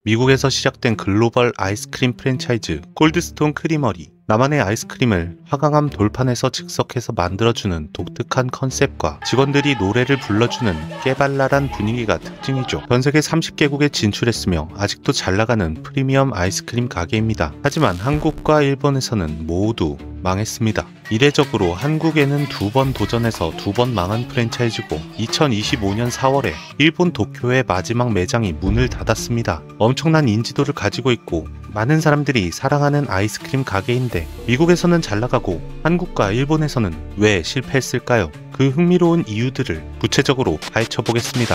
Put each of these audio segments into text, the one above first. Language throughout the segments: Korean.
미국에서 시작된 글로벌 아이스크림 프랜차이즈 콜드스톤 크리머리. 나만의 아이스크림을 화강암 돌판에서 즉석해서 만들어주는 독특한 컨셉과 직원들이 노래를 불러주는 깨발랄한 분위기가 특징이죠. 전세계 30개국에 진출했으며 아직도 잘나가는 프리미엄 아이스크림 가게입니다. 하지만 한국과 일본에서는 모두 망했습니다. 이례적으로 한국에는 2번 도전해서 2번 망한 프랜차이즈고 2025년 4월에 일본 도쿄의 마지막 매장이 문을 닫았습니다. 엄청난 인지도를 가지고 있고 많은 사람들이 사랑하는 아이스크림 가게인데 미국에서는 잘나가고 한국과 일본에서는 왜 실패했을까요? 그 흥미로운 이유들을 구체적으로 파헤쳐보겠습니다.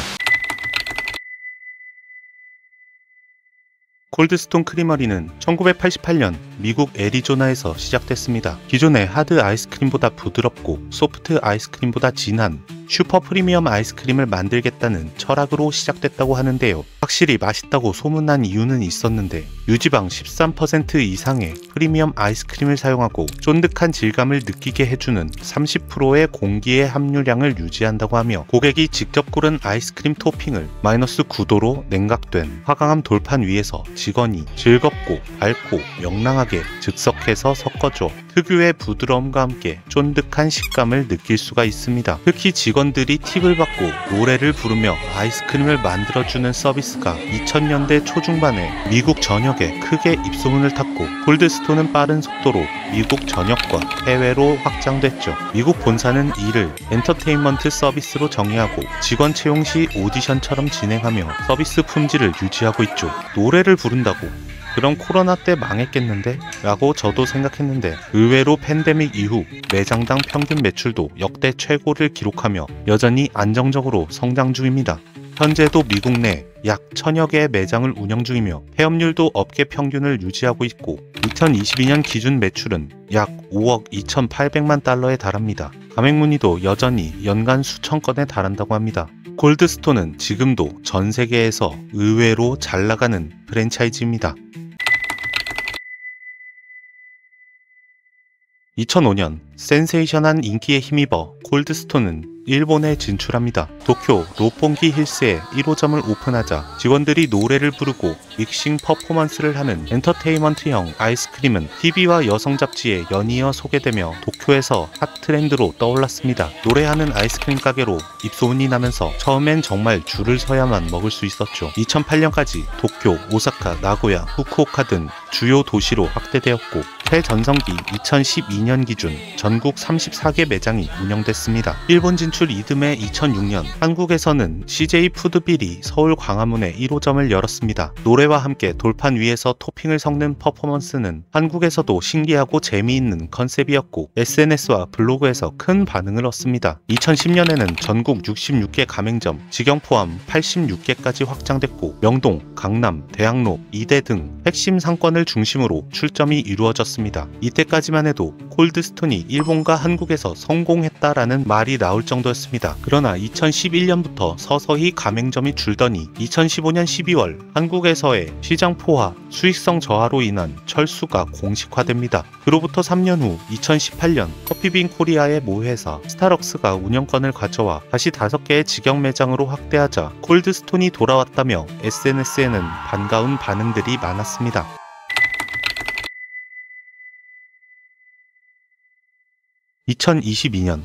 콜드스톤 크리머리는 1988년 미국 애리조나에서 시작됐습니다. 기존의 하드 아이스크림보다 부드럽고 소프트 아이스크림보다 진한 슈퍼 프리미엄 아이스크림을 만들겠다는 철학으로 시작됐다고 하는데요. 확실히 맛있다고 소문난 이유는 있었는데 유지방 13% 이상의 프리미엄 아이스크림을 사용하고 쫀득한 질감을 느끼게 해주는 30%의 공기의 함유량을 유지한다고 하며 고객이 직접 고른 아이스크림 토핑을 마이너스 9도로 냉각된 화강암 돌판 위에서 직원이 즐겁고 밝고 명랑하게 즉석해서 섞어줘 특유의 부드러움과 함께 쫀득한 식감을 느낄 수가 있습니다. 특히 직원들이 팁을 받고 노래를 부르며 아이스크림을 만들어주는 서비스가 2000년대 초중반에 미국 전역에 크게 입소문을 탔고 콜드스톤은 빠른 속도로 미국 전역과 해외로 확장됐죠. 미국 본사는 이를 엔터테인먼트 서비스로 정의하고 직원 채용 시 오디션처럼 진행하며 서비스 품질을 유지하고 있죠. 노래를 부른다고? 그럼 코로나 때 망했겠는데? 라고 저도 생각했는데 의외로 팬데믹 이후 매장당 평균 매출도 역대 최고를 기록하며 여전히 안정적으로 성장 중입니다. 현재도 미국 내 약 1000여 개의 매장을 운영 중이며 폐업률도 업계 평균을 유지하고 있고 2022년 기준 매출은 약 5억 2800만 달러에 달합니다. 가맹 문의도 여전히 연간 수천 건에 달한다고 합니다. 콜드스톤은 지금도 전 세계에서 의외로 잘 나가는 프랜차이즈입니다. 2005년 센세이션한 인기에 힘입어 콜드스톤은 일본에 진출합니다. 도쿄 롭pongi 힐스에 1호점을 오픈하자 직원들이 노래를 부르고 믹싱 퍼포먼스를 하는 엔터테인먼트형 아이스크림은 TV와 여성 잡지에 연이어 소개되며 도쿄에서 핫 트렌드로 떠올랐습니다. 노래하는 아이스크림 가게로 입소문이 나면서 처음엔 정말 줄을 서야만 먹을 수 있었죠. 2008년까지 도쿄, 오사카, 나고야, 후쿠오카 등 주요 도시로 확대되었고 최전성기 2012년 기준 전국 34개 매장이 운영됐습니다. 일본 진출 이듬해 2006년 한국에서는 CJ 푸드빌이 서울 광화문에 1호점을 열었습니다. 노래와 함께 돌판 위에서 토핑을 섞는 퍼포먼스는 한국에서도 신기하고 재미있는 컨셉이었고 SNS와 블로그에서 큰 반응을 얻습니다. 2010년에는 전국 66개 가맹점, 직영 포함 86개까지 확장됐고 명동, 강남, 대학로, 이대 등 핵심 상권을 중심으로 출점이 이루어졌습니다. 이때까지만 해도 콜드스톤이 일본과 한국에서 성공했다라는 말이 나올 정도였습니다. 그러나 2011년부터 서서히 가맹점이 줄더니 2015년 12월 한국에서의 시장 포화, 수익성 저하로 인한 철수가 공식화됩니다. 그로부터 3년 후 2018년 커피빈 코리아의 모회사 스타럭스가 운영권을 가져와 다시 5개의 직영 매장으로 확대하자 콜드스톤이 돌아왔다며 SNS에는 반가운 반응들이 많았습니다. 2022년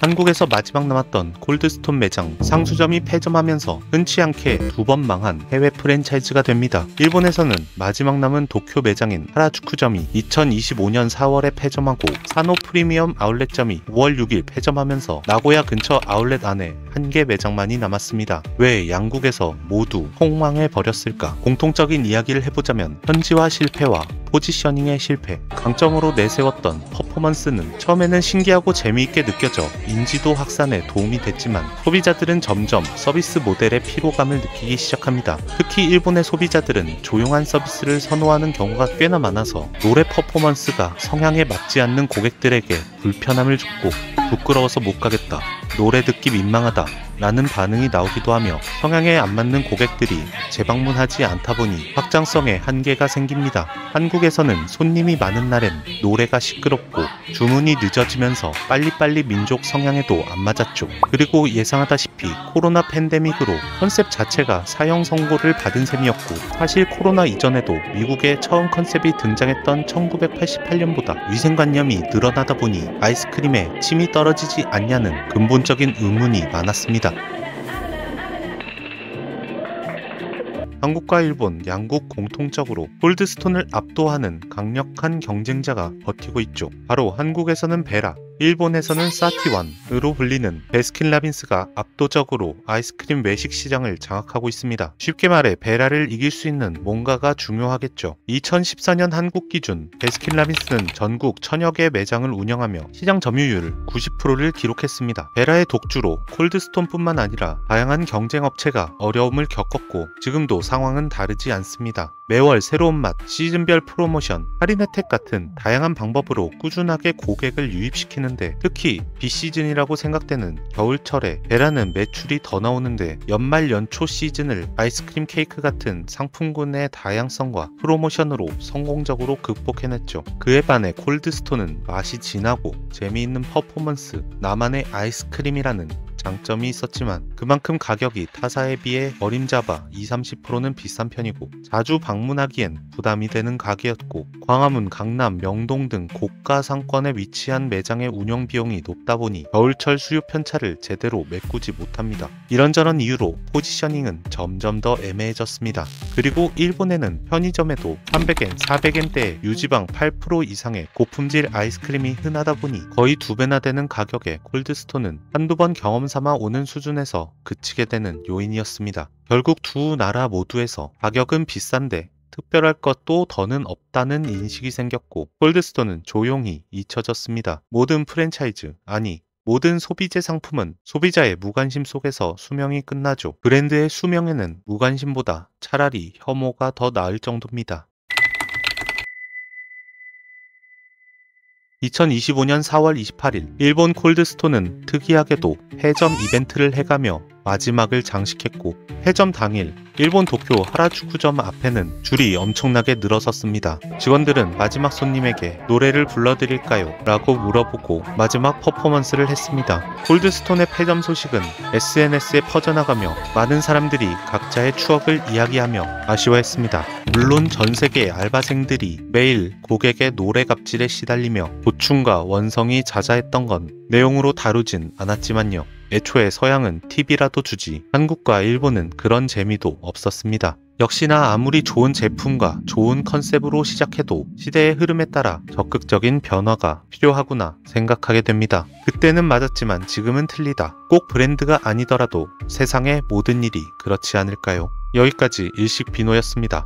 한국에서 마지막 남았던 콜드스톤 매장 상수점이 폐점하면서 흔치 않게 2번 망한 해외 프랜차이즈가 됩니다. 일본에서는 마지막 남은 도쿄 매장인 하라주쿠점이 2025년 4월에 폐점하고 사노 프리미엄 아울렛점이 5월 6일 폐점하면서 나고야 근처 아울렛 안에 1개 매장만이 남았습니다. 왜 양국에서 모두 폭망해 버렸을까? 공통적인 이야기를 해보자면 현지화 실패와 포지셔닝의 실패, 강점으로 내세웠던 퍼포먼스는 처음에는 신기하고 재미있게 느껴져 인지도 확산에 도움이 됐지만 소비자들은 점점 서비스 모델의 피로감을 느끼기 시작합니다. 특히 일본의 소비자들은 조용한 서비스를 선호하는 경우가 꽤나 많아서 노래 퍼포먼스가 성향에 맞지 않는 고객들에게 불편함을 줬고 부끄러워서 못 가겠다 노래 듣기 민망하다 라는 반응이 나오기도 하며 성향에 안 맞는 고객들이 재방문하지 않다 보니 확장성에 한계가 생깁니다. 한국에서는 손님이 많은 날엔 노래가 시끄럽고 주문이 늦어지면서 빨리빨리 민족 성향에도 안 맞았죠. 그리고 예상하다시피 코로나 팬데믹으로 컨셉 자체가 사형 선고를 받은 셈이었고, 사실 코로나 이전에도 미국에 처음 컨셉이 등장했던 1988년보다 위생관념이 늘어나다 보니 아이스크림에 침이 떨어지지 않냐는 근본적인 의문이 많았습니다. 한국과 일본 양국 공통적으로 콜드스톤을 압도하는 강력한 경쟁자가 버티고 있죠. 바로 한국에서는 베라, 일본에서는 사티완으로 불리는 베스킨라빈스가 압도적으로 아이스크림 외식 시장을 장악하고 있습니다. 쉽게 말해 베라를 이길 수 있는 뭔가가 중요하겠죠. 2014년 한국 기준 베스킨라빈스는 전국 1000여 개 매장을 운영하며 시장 점유율 90%를 기록했습니다. 베라의 독주로 콜드스톤뿐만 아니라 다양한 경쟁업체가 어려움을 겪었고 지금도 상황은 다르지 않습니다. 매월 새로운 맛, 시즌별 프로모션, 할인 혜택 같은 다양한 방법으로 꾸준하게 고객을 유입시키는데, 특히 비시즌이라고 생각되는 겨울철에 베라는 매출이 더 나오는데 연말 연초 시즌을 아이스크림 케이크 같은 상품군의 다양성과 프로모션으로 성공적으로 극복해냈죠. 그에 반해 콜드스톤은 맛이 진하고 재미있는 퍼포먼스, 나만의 아이스크림이라는 장점이 있었지만 그만큼 가격이 타사에 비해 어림잡아 20-30%는 비싼 편이고 자주 방문하기엔 부담이 되는 가게였고, 광화문, 강남, 명동 등 고가 상권에 위치한 매장의 운영 비용이 높다 보니 겨울철 수요 편차를 제대로 메꾸지 못합니다. 이런저런 이유로 포지셔닝은 점점 더 애매해졌습니다. 그리고 일본에는 편의점에도 300엔, 400엔대의 유지방 8% 이상의 고품질 아이스크림이 흔하다 보니 거의 2배나 되는 가격에 콜드스톤은 한두 번 경험 삼아 오는 수준에서 그치게 되는 요인이었습니다. 결국 두 나라 모두에서 가격은 비싼데 특별할 것도 더는 없다는 인식이 생겼고 콜드스톤은 조용히 잊혀졌습니다. 모든 프랜차이즈, 아니 모든 소비재 상품은 소비자의 무관심 속에서 수명이 끝나죠. 브랜드의 수명에는 무관심보다 차라리 혐오가 더 나을 정도입니다. 2025년 4월 28일 일본 콜드스톤은 특이하게도 폐점 이벤트를 해가며 마지막을 장식했고, 폐점 당일 일본 도쿄 하라주쿠점 앞에는 줄이 엄청나게 늘어섰습니다. 직원들은 마지막 손님에게 노래를 불러드릴까요? 라고 물어보고 마지막 퍼포먼스를 했습니다. 콜드스톤의 폐점 소식은 SNS에 퍼져나가며 많은 사람들이 각자의 추억을 이야기하며 아쉬워했습니다. 물론 전 세계 알바생들이 매일 고객의 노래 갑질에 시달리며 고충과 원성이 자자했던 건 내용으로 다루진 않았지만요. 애초에 서양은 팁이라도 주지 한국과 일본은 그런 재미도 없었습니다. 역시나 아무리 좋은 제품과 좋은 컨셉으로 시작해도 시대의 흐름에 따라 적극적인 변화가 필요하구나 생각하게 됩니다. 그때는 맞았지만 지금은 틀리다. 꼭 브랜드가 아니더라도 세상의 모든 일이 그렇지 않을까요? 여기까지 일식비노였습니다.